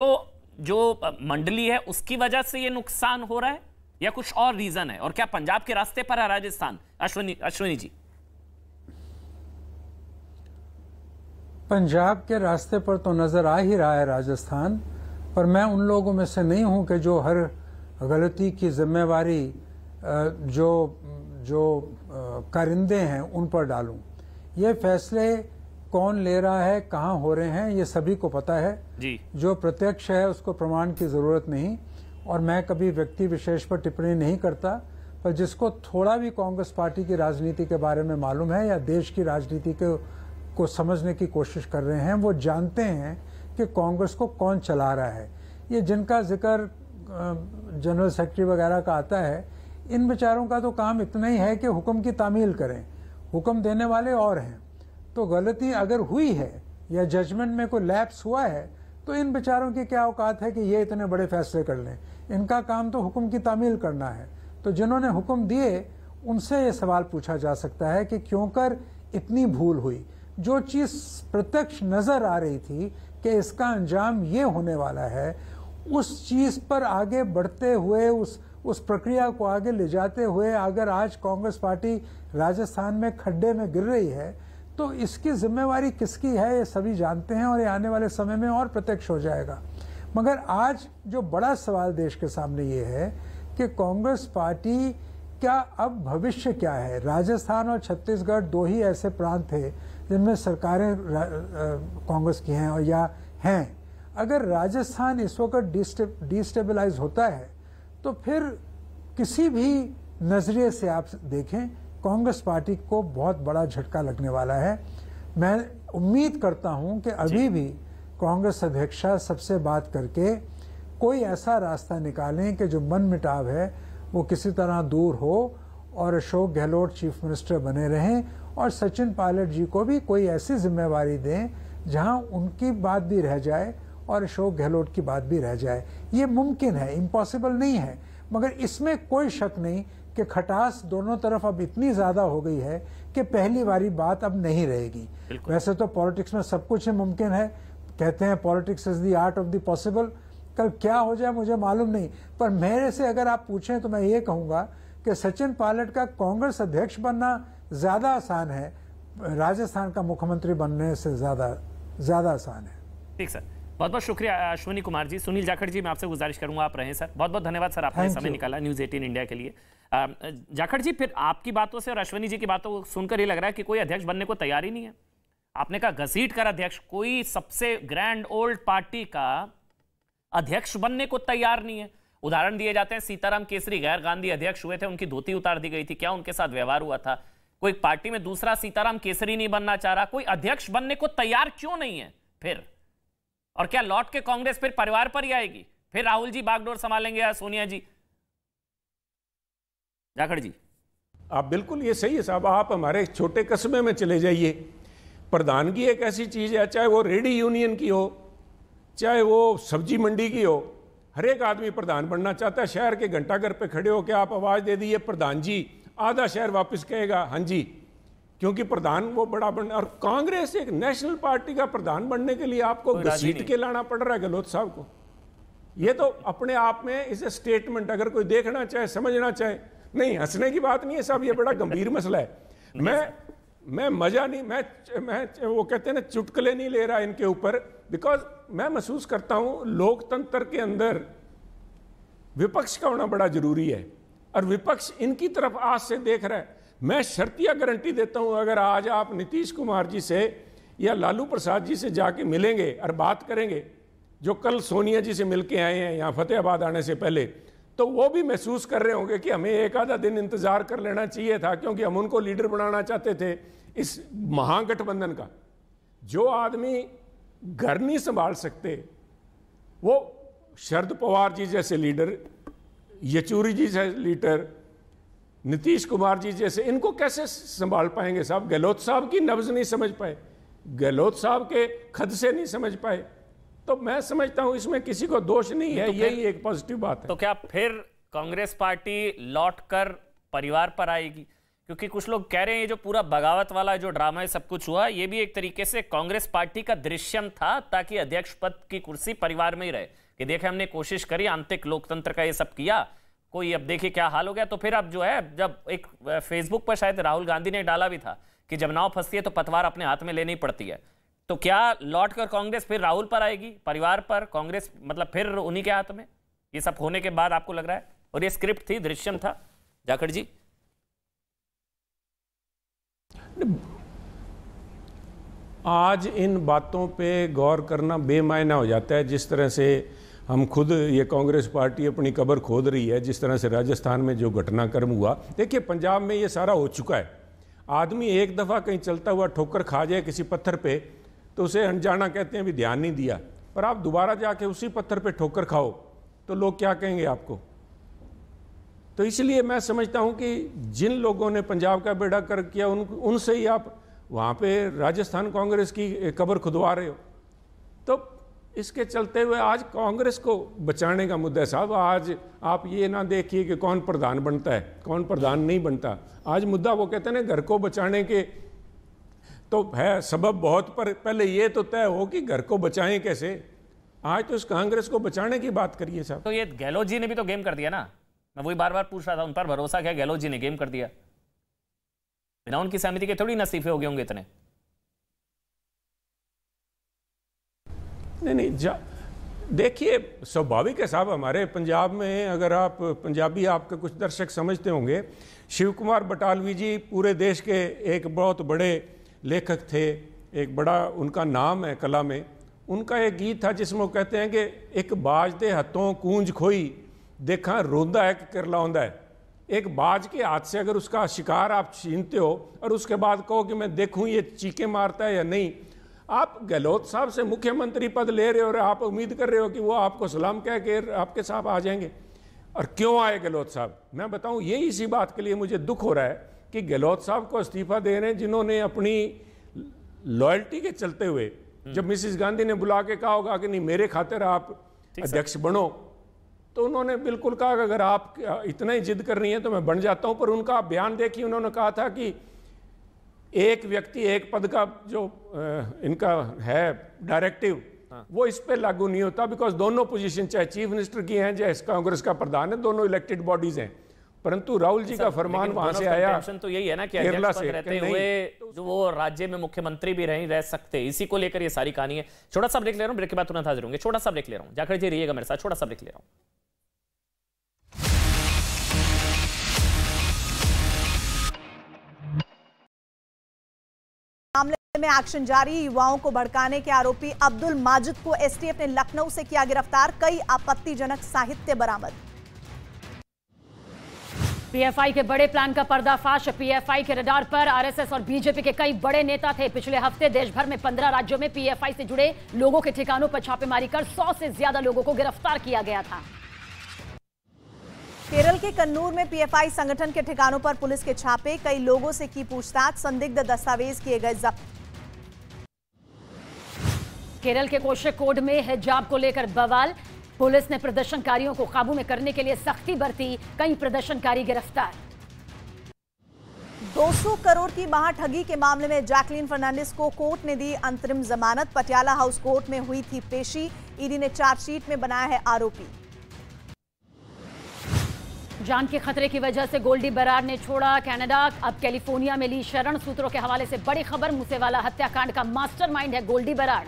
तो जो मंडली है उसकी वजह से ये नुकसान हो रहा है या कुछ और रीजन है? और क्या पंजाब के रास्ते पर है राजस्थान? अश्विनी जी। पंजाब के रास्ते पर तो नजर आ ही रहा है राजस्थान, पर मैं उन लोगों में से नहीं हूं कि जो हर गलती की जिम्मेवारी जो कारिंदे हैं उन पर डालूं। ये फैसले कौन ले रहा है, कहां हो रहे हैं, ये सभी को पता है जी। जो प्रत्यक्ष है उसको प्रमाण की जरूरत नहीं, और मैं कभी व्यक्ति विशेष पर टिप्पणी नहीं करता। पर जिसको थोड़ा भी कांग्रेस पार्टी की राजनीति के बारे में मालूम है या देश की राजनीति को समझने की कोशिश कर रहे हैं, वो जानते हैं कि कांग्रेस को कौन चला रहा है। ये जिनका जिक्र जनरल सेक्रेटरी वगैरह का आता है, इन बेचारों का तो काम इतना ही है कि हुक्म की तामील करें, हुक्म देने वाले और हैं। तो गलती अगर हुई है या जजमेंट में कोई लैप्स हुआ है तो इन बेचारों की क्या औकात है कि ये इतने बड़े फैसले कर लें। इनका काम तो हुक्म की तामील करना है। तो जिन्होंने हुक्म दिए उनसे ये सवाल पूछा जा सकता है कि क्यों कर इतनी भूल हुई। जो चीज प्रत्यक्ष नजर आ रही थी कि इसका अंजाम ये होने वाला है, उस चीज पर आगे बढ़ते हुए उस प्रक्रिया को आगे ले जाते हुए अगर आज कांग्रेस पार्टी राजस्थान में खड्डे में गिर रही है तो इसकी जिम्मेवारी किसकी है ये सभी जानते हैं, और ये आने वाले समय में और प्रत्यक्ष हो जाएगा। मगर आज जो बड़ा सवाल देश के सामने ये है कि कांग्रेस पार्टी क्या अब भविष्य क्या है। राजस्थान और छत्तीसगढ़ दो ही ऐसे प्रांत थे जिनमें सरकारें कांग्रेस की हैं और या हैं। अगर राजस्थान इस वक्त डिस्टेबलाइज होता है तो फिर किसी भी नजरिए से आप देखें कांग्रेस पार्टी को बहुत बड़ा झटका लगने वाला है। मैं उम्मीद करता हूं कि अभी भी कांग्रेस अध्यक्षा सबसे बात करके कोई ऐसा रास्ता निकालें कि जो मन मुटाव है वो किसी तरह दूर हो और अशोक गहलोत चीफ मिनिस्टर बने रहें, और सचिन पायलट जी को भी कोई ऐसी जिम्मेवारी दें जहां उनकी बात भी रह जाए और अशोक गहलोत की बात भी रह जाए। ये मुमकिन है, इम्पॉसिबल नहीं है। मगर इसमें कोई शक नहीं कि खटास दोनों तरफ अब इतनी ज्यादा हो गई है कि पहली वाली बात अब नहीं रहेगी। वैसे तो पॉलिटिक्स में सब कुछ मुमकिन है, कहते हैं politics is the art of the possible. कल क्या हो जाए मुझे मालूम नहीं, पर मेरे से अगर आप पूछें तो मैं ये कहूंगा कि सचिन पायलट का कांग्रेस अध्यक्ष बनना ज्यादा आसान है, राजस्थान का मुख्यमंत्री बनने से ज्यादा आसान है। ठीक सर, बहुत बहुत शुक्रिया अश्विनी कुमार जी। सुनील जाखड़ जी, मैं आपसे गुजारिश करूंगा आप रहें सर। बहुत बहुत धन्यवाद सर, आपने समय निकाला न्यूज़ 18 इंडिया के लिए। जाखड़ जी, फिर आपकी बातों से और अश्विनी जी की बातों को सुनकर ये लग रहा है कि कोई अध्यक्ष बनने को तैयार ही नहीं है। आपने कहा घसीट कर अध्यक्ष, कोई सबसे ग्रैंड ओल्ड पार्टी का अध्यक्ष बनने को तैयार नहीं है। उदाहरण दिए जाते हैं, सीताराम केसरी गैर गांधी अध्यक्ष हुए थे, उनकी धोती उतार दी गई थी, क्या उनके साथ व्यवहार हुआ था? कोई पार्टी में दूसरा सीताराम केसरी नहीं बनना चाह रहा, कोई अध्यक्ष बनने को तैयार क्यों नहीं है फिर? और क्या लौट के कांग्रेस फिर परिवार पर ही आएगी? फिर राहुल जी बागडोर संभालेंगे या सोनिया जी? जाखड़ जी। आप बिल्कुल ये सही है साहब। आप हमारे छोटे कस्बे में चले जाइए, प्रधानगी एक ऐसी चीज है, चाहे वो रेडी यूनियन की हो, चाहे वो सब्जी मंडी की हो, हर एक आदमी प्रधान बनना चाहता है। शहर के घंटाघर पे खड़े हो के आप आवाज दे दीजिए प्रधान जी, आधा शहर वापस कहेगा हाँ जी, क्योंकि प्रधान वो बड़ा बनना। और कांग्रेस एक नेशनल पार्टी का प्रधान बनने के लिए आपको घसीट के लाना पड़ रहा है गहलोत साहब को। ये तो अपने आप में इसे स्टेटमेंट अगर कोई देखना चाहे, समझना चाहे, नहीं हंसने की बात नहीं है साहब, ये बड़ा गंभीर मसला है। मैं मजा नहीं, मैं वो कहते हैं ना चुटकुले नहीं ले रहा इनके ऊपर, बिकॉज मैं महसूस करता हूं लोकतंत्र के अंदर विपक्ष का होना बड़ा जरूरी है, और विपक्ष इनकी तरफ आज से देख रहा है। मैं शर्तिया गारंटी देता हूं, अगर आज आप नीतीश कुमार जी से या लालू प्रसाद जी से जाके मिलेंगे और बात करेंगे, जो कल सोनिया जी से मिलके आए हैं यहाँ फतेहाबाद आने से पहले, तो वो भी महसूस कर रहे होंगे कि हमें एक आधा दिन इंतजार कर लेना चाहिए था, क्योंकि हम उनको लीडर बनाना चाहते थे इस महागठबंधन का। जो आदमी घर नहीं संभाल सकते, वो शरद पवार जी जैसे लीडर, येचुरी जी जैसे लीडर, नीतीश कुमार जी जैसे, इनको कैसे संभाल पाएंगे साहब? गहलोत साहब की नब्ज नहीं समझ पाए, गहलोत साहब के खद से नहीं समझ पाए, तो मैं समझता हूं इसमें किसी को दोष नहीं है। यही एक पॉजिटिव बात है। तो क्या फिर कांग्रेस पार्टी लौटकर परिवार पर आएगी? क्योंकि कुछ लोग कह रहे हैं ये जो पूरा बगावत वाला जो ड्रामा है सब कुछ हुआ, ये भी एक तरीके से कांग्रेस पार्टी का दृश्यम था, ताकि अध्यक्ष पद की कुर्सी परिवार में ही रहे, कि देखे हमने कोशिश करी, आंतरिक लोकतंत्र का ये सब किया, कोई अब देखिए क्या हाल हो गया। तो फिर अब जो है, जब एक फेसबुक पर शायद राहुल गांधी ने डाला भी था कि जब नाव फंसती है तो पतवार अपने हाथ में लेनी पड़ती है, तो क्या लौट कर कांग्रेस फिर राहुल पर आएगी, परिवार पर, कांग्रेस मतलब फिर उन्हीं के हाथ में, ये सब होने के बाद आपको लग रहा है? और ये स्क्रिप्ट थी, दृश्यम था, जाखड़ जी? आज इन बातों पे गौर करना बेमायना हो जाता है। जिस तरह से हम खुद, ये कांग्रेस पार्टी अपनी कब्र खोद रही है, जिस तरह से राजस्थान में जो घटनाक्रम हुआ, देखिए पंजाब में ये सारा हो चुका है। आदमी एक दफ़ा कहीं चलता हुआ ठोकर खा जाए किसी पत्थर पे तो उसे अनजाना कहते हैं, भी ध्यान नहीं दिया, पर आप दोबारा जाके उसी पत्थर पे ठोकर खाओ तो लोग क्या कहेंगे आपको। तो इसलिए मैं समझता हूं कि जिन लोगों ने पंजाब का बेड़ा कर किया उनसे ही आप वहां पे राजस्थान कांग्रेस की कब्र खुदवा रहे हो। तो इसके चलते हुए आज कांग्रेस को बचाने का मुद्दा है साहब। आज आप ये ना देखिए कि कौन प्रधान बनता है, कौन प्रधान नहीं बनता। आज मुद्दा वो कहते हैं ना, घर को बचाने के तो है सबब बहुत, पर पहले ये तो तय हो कि घर को बचाएं कैसे। आज तो इस कांग्रेस को बचाने की बात करिए साहब। तो ये गहलोत जी ने भी तो गेम कर दिया ना, मैं वही बार बार पूछ रहा था, उन पर भरोसा क्या? गहलोत जी ने गेम कर दिया, बिना उनकी सहमति के थोड़ी नसीफे हो गए होंगे इतने। नहीं, देखिए स्वाभाविक है साहब, हमारे पंजाब में, अगर आप पंजाबी आपके कुछ दर्शक समझते होंगे, शिव कुमार बटालवी जी पूरे देश के एक बहुत बड़े लेखक थे, एक बड़ा उनका नाम है कला में। उनका एक गीत था जिसमें वो कहते हैं कि एक बाज दे हथों कूंज खोई, देखा रोंदा है कि करलाउंदा है। एक बाज के हाथ से अगर उसका शिकार आप छीनते हो और उसके बाद कहो कि मैं देखूं ये चीखे मारता है या नहीं। आप गहलोत साहब से मुख्यमंत्री पद ले रहे हो और आप उम्मीद कर रहे हो कि वो आपको सलाम कह के आपके साथ आ जाएंगे। और क्यों आए गहलोत साहब? मैं बताऊं, ये इसी बात के लिए मुझे दुख हो रहा है कि गहलोत साहब को इस्तीफा दे रहे हैं, जिन्होंने अपनी लॉयल्टी के चलते हुए, जब मिसिस गांधी ने बुला के कहा होगा कि नहीं मेरे खातिर आप अध्यक्ष बनो, तो उन्होंने बिल्कुल कहा कि अगर आप इतना ही जिद कर रही हैं तो मैं बन जाता हूं। पर उनका बयान देखिए, उन्होंने कहा था कि एक व्यक्ति एक पद का जो इनका है डायरेक्टिव, वो इस पे लागू नहीं होता, बिकॉज दोनों पोजीशन, चाहे चीफ मिनिस्टर की हैं चाहे कांग्रेस का प्रधान है, दोनों इलेक्टेड बॉडीज हैं। परंतु राहुल जी का फरमान वहां से आया, टेंशन तो यही है ना कि अध्यक्ष पद रहते हुए जो वो राज्य में मुख्यमंत्री भी रह सकते, इसी को लेकर ये सारी कहानी है। छोटा सा ब्रेक ले रहा हूं, ब्रेक के बाद तुरंत हाजिर होंगे। छोटा सा ब्रेक ले रहा हूं, जाखड़ जी रहिएगा मेरे साथ, छोटा सा ब्रेक ले रहा हूं। मामले में एक्शन जारी, युवाओं को भड़काने के आरोपी अब्दुल माजिद को एसटीएफ ने लखनऊ से किया गिरफ्तार, कई आपत्तिजनक साहित्य बरामद। पीएफआई के बड़े प्लान का पर्दाफाश, पीएफआई के रडार पर आरएसएस और बीजेपी के कई बड़े नेता थे। पिछले हफ्ते देश भर में 15 राज्यों में पीएफआई से जुड़े लोगों के ठिकानों पर छापेमारी कर 100 से ज्यादा लोगों को गिरफ्तार किया गया था। केरल के कन्नूर में पीएफआई संगठन के ठिकानों पर पुलिस के छापे, कई लोगों से की पूछताछ, संदिग्ध दस्तावेज किए गए जब्त। केरल के कोषिकोड में हिजाब को लेकर बवाल, पुलिस ने प्रदर्शनकारियों को काबू में करने के लिए सख्ती बरती, कई प्रदर्शनकारी गिरफ्तार। 200 करोड़ की महाठगी के मामले में जैकलीन फर्नांडिस को कोर्ट ने दी अंतरिम जमानत, पटियाला हाउस कोर्ट में हुई थी पेशी, ईडी ने चार्जशीट में बनाया है आरोपी। जान के खतरे की वजह से गोल्डी बरार ने छोड़ा कनाडा, अब कैलिफोर्निया में ली शरण। सूत्रों के हवाले से बड़ी खबर, मूसेवाला हत्याकांड का मास्टरमाइंड है गोल्डी बरार।